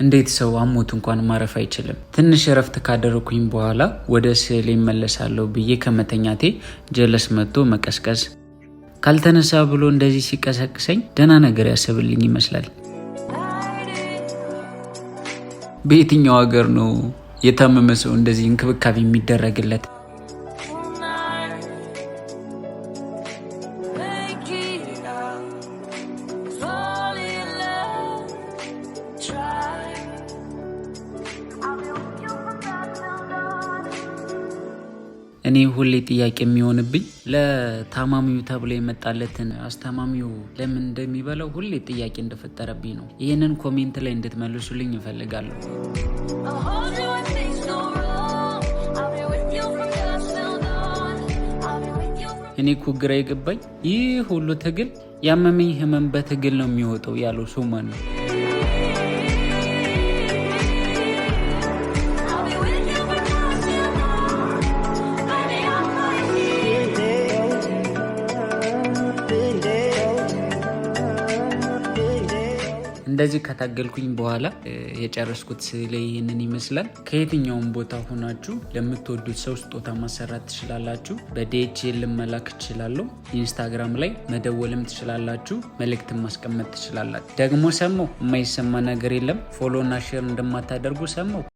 እንዴት ሰው አሞት እንኳን ማረፍ አይችልም? ትንሽ እረፍት ካደረኩኝ በኋላ ወደ ስዕል እመለሳለሁ ብዬ ከመተኛቴ ጀለስ መጥቶ መቀስቀስ ካልተነሳ ብሎ እንደዚህ ሲቀሰቅሰኝ ደህና ነገር ያስብልኝ ይመስላል። በየትኛው ሀገር ነው የታመመ ሰው እንደዚህ እንክብካቤ የሚደረግለት? እኔ ሁሌ ጥያቄ የሚሆንብኝ ለታማሚው ተብሎ የመጣለትን አስተማሚው ለምን እንደሚበላው ሁሌ ጥያቄ እንደፈጠረብኝ ነው። ይህንን ኮሜንት ላይ እንድትመልሱልኝ እፈልጋለሁ። እኔ እኮ ግራ የገባኝ ይህ ሁሉ ትግል ያመመኝ ህመም በትግል ነው የሚወጣው ያለው ሰው ማን ነው? እንደዚህ ከታገልኩኝ በኋላ የጨረስኩት ስዕል ይህንን ይመስላል። ከየትኛውም ቦታ ሆናችሁ ለምትወዱት ሰው ስጦታ ማሰራት ትችላላችሁ። በዲኤችኤል መላክ ትችላለሁ። ኢንስታግራም ላይ መደወልም ትችላላችሁ። መልእክትም ማስቀመጥ ትችላላችሁ። ደግሞ ሰማው የማይሰማ ነገር የለም። ፎሎ እና ሼር እንደማታደርጉ ሰማው።